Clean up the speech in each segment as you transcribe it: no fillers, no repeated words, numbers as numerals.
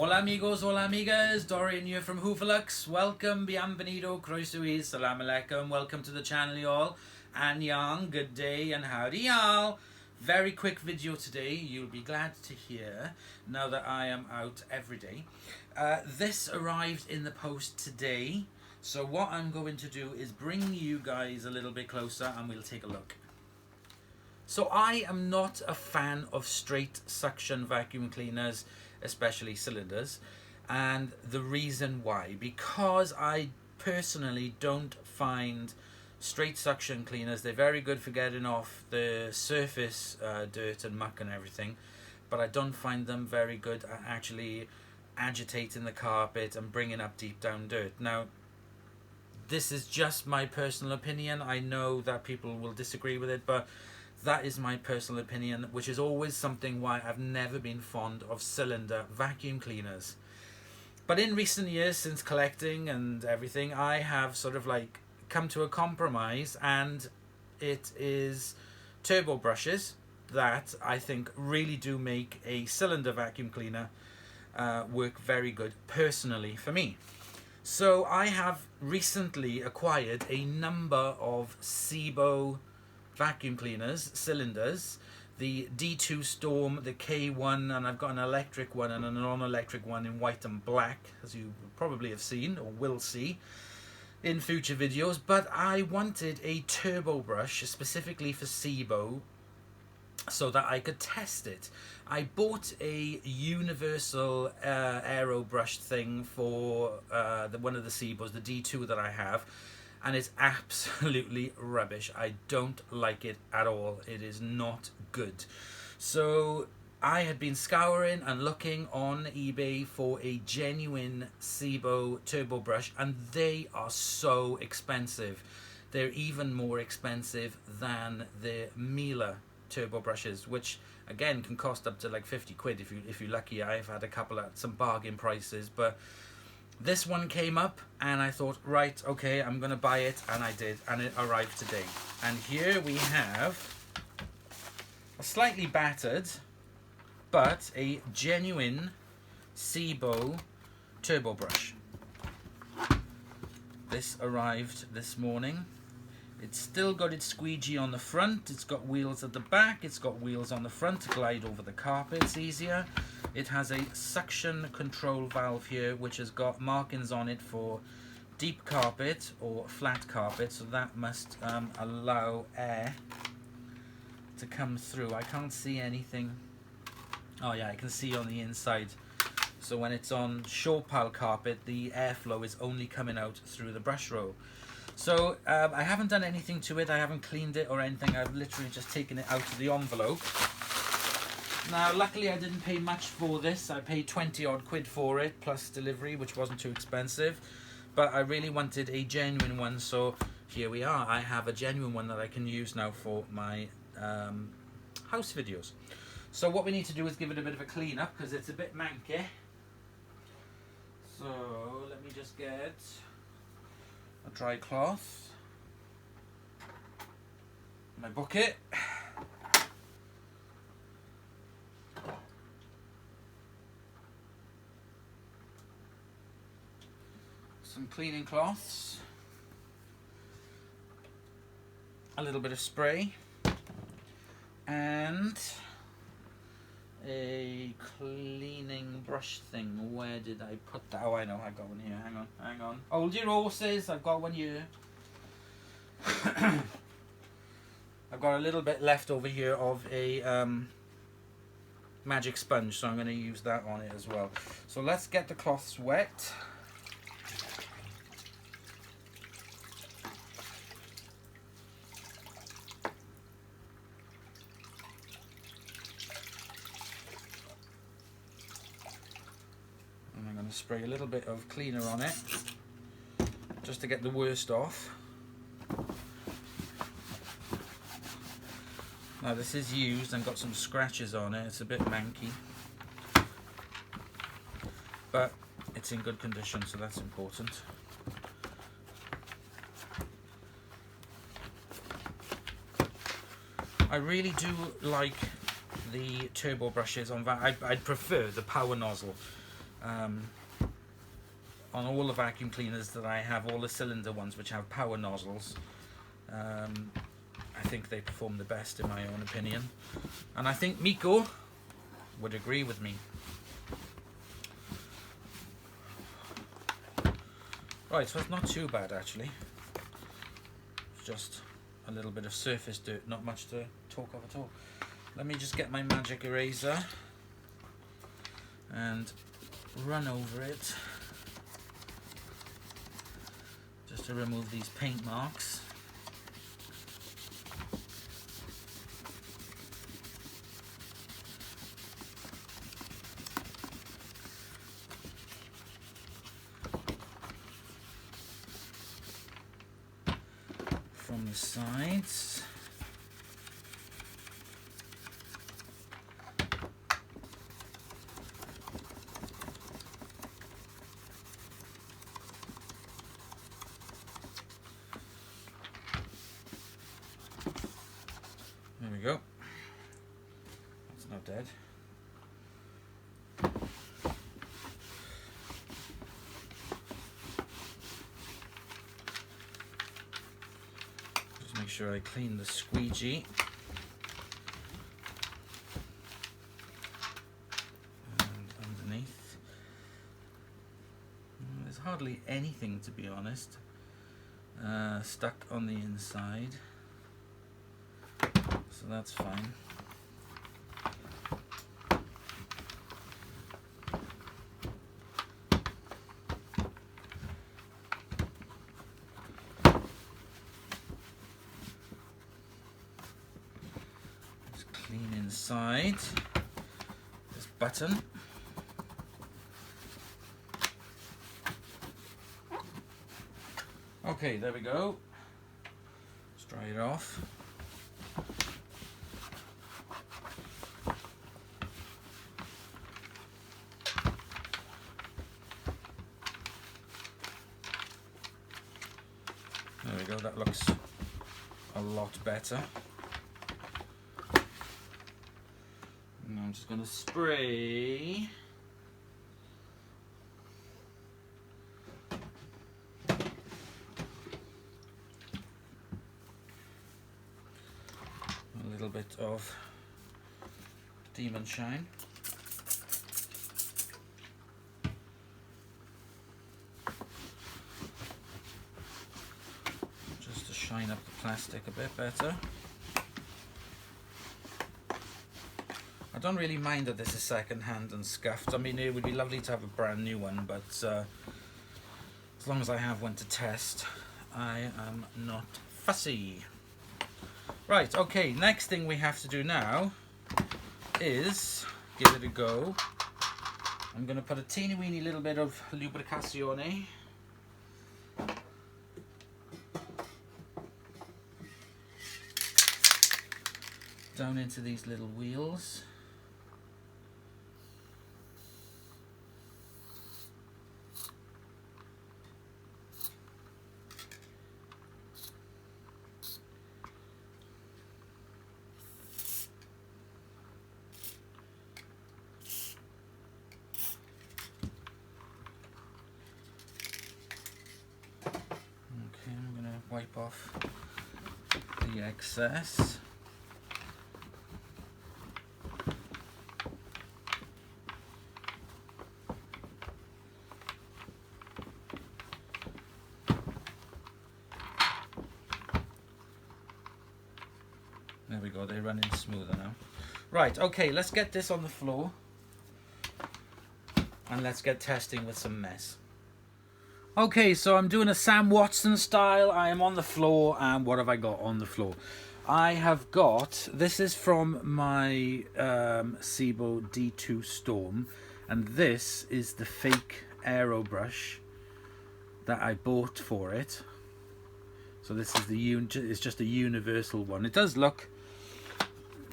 Hola amigos, hola amigas, Dorian here from Hooverlux. Welcome, bienvenido, croeso, salam alaikum, welcome to the channel y'all. Annyeong, good day and howdy y'all. Very quick video today, you'll be glad to hear, now that I am out every day. This arrived in the post today, so what I'm going to do is bring you guys a little bit closer and we'll take a look. So I am not a fan of straight suction vacuum cleaners, especially cylinders, and the reason why, because I personally don't find straight suction cleaners, they're very good for getting off the surface dirt and muck and everything, but I don't find them very good at actually agitating the carpet and bringing up deep down dirt. Now this is just my personal opinion. I know that people will disagree with it, but that is my personal opinion, which is always something why I've never been fond of cylinder vacuum cleaners. But in recent years, since collecting and everything, I have sort of like come to a compromise, and it is turbo brushes that I think really do make a cylinder vacuum cleaner work very good personally for me. So I have recently acquired a number of Sebo vacuum cleaners, cylinders, the D2 Storm, the K1, and I've got an electric one and a non-electric one in white and black, as you probably have seen or will see in future videos. But I wanted a turbo brush specifically for Sebo so that I could test it. I bought a universal aero brush thing for one of the Sebos, the D2 that I have, and it's absolutely rubbish. I don't like it at all. It is not good. So I had been scouring and looking on eBay for a genuine Sebo turbo brush, and they are so expensive. They're even more expensive than the Miele turbo brushes, which again can cost up to like 50 quid if you're lucky. I've had a couple at some bargain prices, but this one came up and I thought, right, okay, I'm gonna buy it, and I did, and it arrived today. And here we have a slightly battered but a genuine Sebo turbo brush. This arrived this morning. It's still got its squeegee on the front, it's got wheels at the back, it's got wheels on the front to glide over the carpets easier. It has a suction control valve here which has got markings on it for deep carpet or flat carpet, so that must allow air to come through. I can't see anything. Oh yeah, I can see on the inside. So when it's on shore pile carpet, the airflow is only coming out through the brush roll. So I haven't done anything to it, I haven't cleaned it or anything, I've literally just taken it out of the envelope. Now luckily I didn't pay much for this, I paid 20 odd quid for it, plus delivery, which wasn't too expensive. But I really wanted a genuine one, so here we are. I have a genuine one that I can use now for my house videos. So what we need to do is give it a bit of a clean up, because it's a bit manky. So let me just get a dry cloth, my bucket, some cleaning cloths, a little bit of spray, and a cleaning brush thing. Where did I put that? Oh, I know, I got one here. Hang on. Hold your horses, I've got one here. I've got a little bit left over here of a magic sponge, so I'm going to use that on it as well. So let's get the cloths wet. Spray a little bit of cleaner on it just to get the worst off. Now this is used and got some scratches on it, it's a bit manky, but it's in good condition, so that's important. I really do like the turbo brushes on that. I'd prefer the power nozzle. On all the vacuum cleaners that I have, all the cylinder ones which have power nozzles, I think they perform the best in my own opinion, and I think Miko would agree with me. Right, so it's not too bad actually. It's just a little bit of surface dirt, not much to talk of at all. Let me just get my magic eraser and run over it just to remove these paint marks. From the sides. There we go. It's not dead. Just make sure I clean the squeegee. And underneath. There's hardly anything, to be honest, stuck on the inside. So that's fine. Just clean inside this button. Okay, there we go. Let's dry it off. There we go, that looks a lot better. And I'm just going to spray a little bit of Demon Shine. Shine up the plastic a bit better. I don't really mind that this is second hand and scuffed. I mean, it would be lovely to have a brand new one, but as long as I have one to test, I am not fussy. Right, okay, next thing we have to do now is give it a go. I'm going to put a teeny weeny little bit of lubricazione down into these little wheels. Okay, I'm going to wipe off the excess. There we go, they're running smoother now. Right, okay, let's get this on the floor and let's get testing with some mess. Okay, so I'm doing a Sam Watson style. I am on the floor, and what have I got on the floor? I have got, this is from my Sebo D2 Storm, and this is the fake aero brush that I bought for it. So this is it's just a universal one. It does look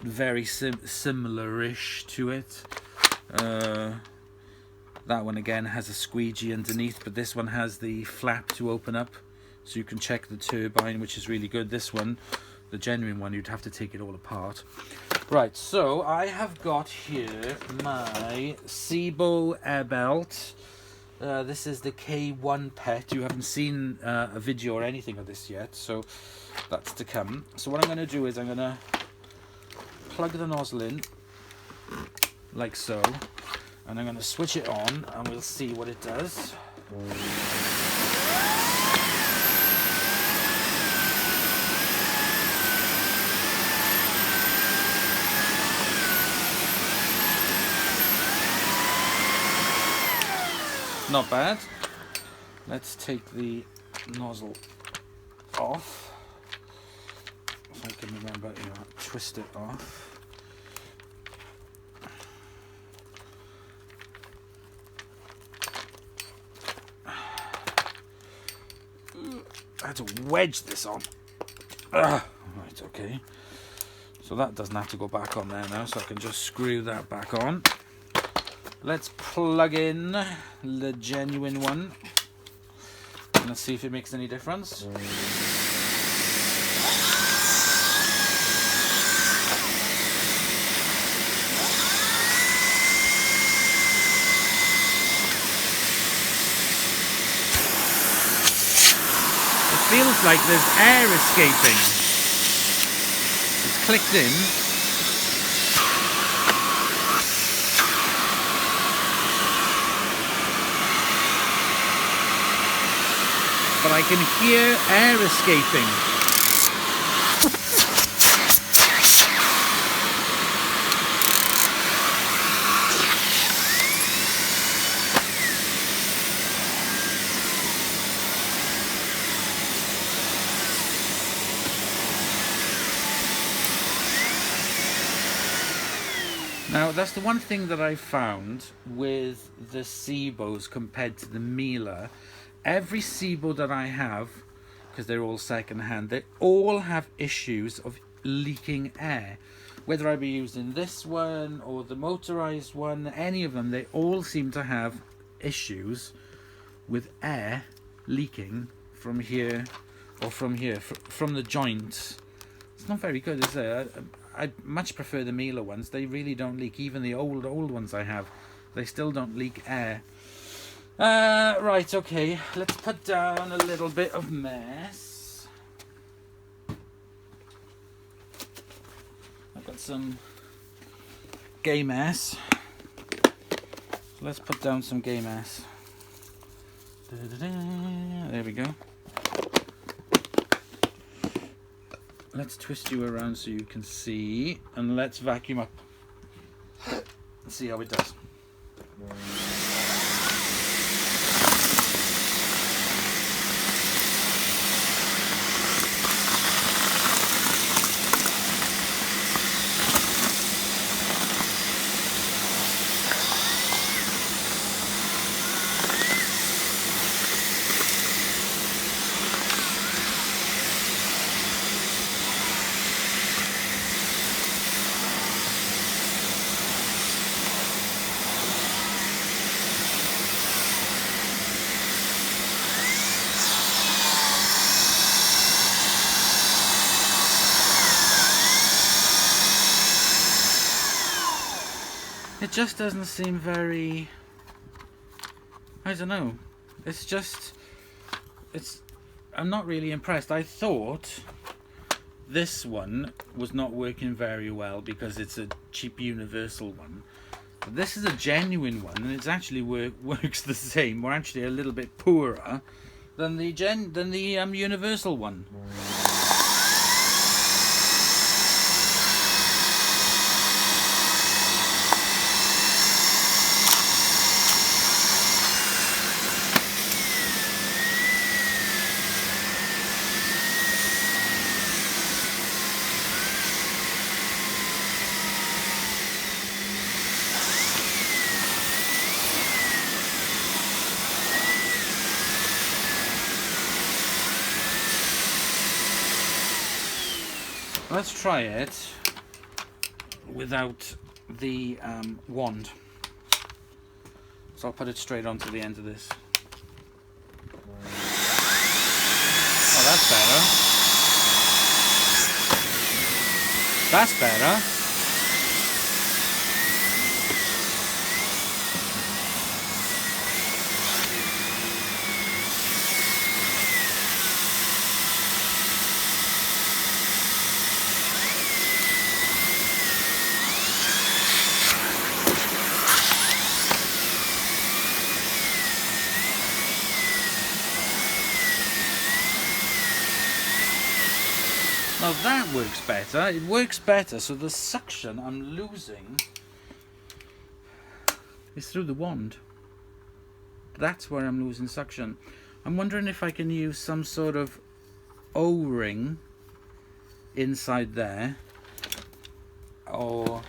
very similar-ish to it. That one again has a squeegee underneath, but this one has the flap to open up, so you can check the turbine, which is really good. This one the genuine one, you'd have to take it all apart. Right, so I have got here my Sebo air belt. This is the K1 pet. You haven't seen a video or anything of this yet, so that's to come. So what I'm going to do is I'm going to plug the nozzle in, like so, and I'm going to switch it on, and we'll see what it does. Not bad. Let's take the nozzle off. If I can remember, twist it off. I had to wedge this on. Right, okay. So that doesn't have to go back on there now, so I can just screw that back on. Let's plug in the genuine one. And let's see if it makes any difference. It feels like there's air escaping. It's clicked in. But I can hear air escaping. Now, that's the one thing that I found with the Sebos compared to the Miele. Every Sebo that I have, because they're all second-hand, they all have issues of leaking air. Whether I be using this one or the motorized one, any of them, they all seem to have issues with air leaking from here or from here, from the joints. It's not very good, is it? I much prefer the Miele ones. They really don't leak. Even the old ones I have, they still don't leak air. Right, okay, let's put down a little bit of mess. I've got some gay mess. So let's put down some gay mess. There we go. Let's twist you around so you can see, and let's vacuum up. Let's see how it does. It just doesn't seem very, I don't know, I'm not really impressed. I thought this one was not working very well because it's a cheap universal one. But this is a genuine one, and it's actually works the same, or actually a little bit poorer than the universal one. Let's try it without the wand. So I'll put it straight onto the end of this. Oh, that's better. That's better. Now that works better. It works better, so the suction I'm losing is through the wand. That's where I'm losing suction. I'm wondering if I can use some sort of O-ring inside there, or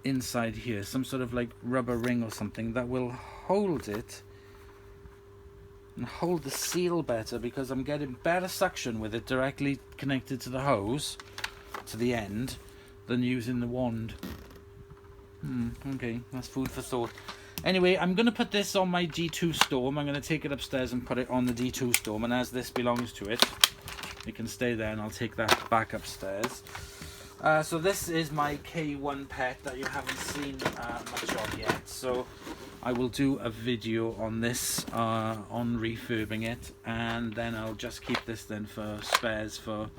inside here, some sort of like rubber ring or something that will hold it and hold the seal better, because I'm getting better suction with it directly connected to the hose to the end than using the wand. Okay, that's food for thought. Anyway, I'm going to put this on my D2 Storm. I'm going to take it upstairs and put it on the D2 Storm, and as this belongs to it, it can stay there, and I'll take that back upstairs. So this is my K1 pet that you haven't seen much of yet, so I will do a video on this, on refurbing it, and then I'll just keep this then for spares for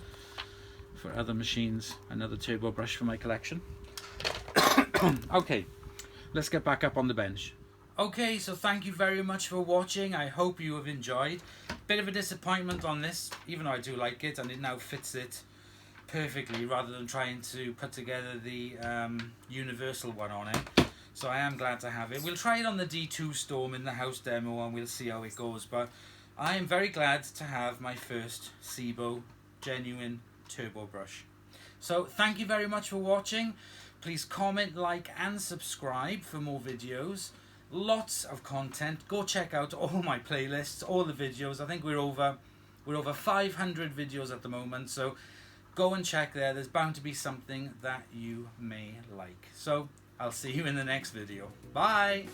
other machines, another turbo brush for my collection. Okay, let's get back up on the bench. Okay, so thank you very much for watching. I hope you have enjoyed. Bit of a disappointment on this, even though I do like it, and it now fits it perfectly rather than trying to put together the universal one on it. So I am glad to have it. We'll try it on the D2 Storm in the house demo and we'll see how it goes. But I am very glad to have my first Sebo genuine turbo brush. So thank you very much for watching. Please comment, like and subscribe for more videos. Lots of content. Go check out all my playlists, all the videos. I think we're over 500 videos at the moment. So go and check there. There's bound to be something that you may like. So I'll see you in the next video. Bye!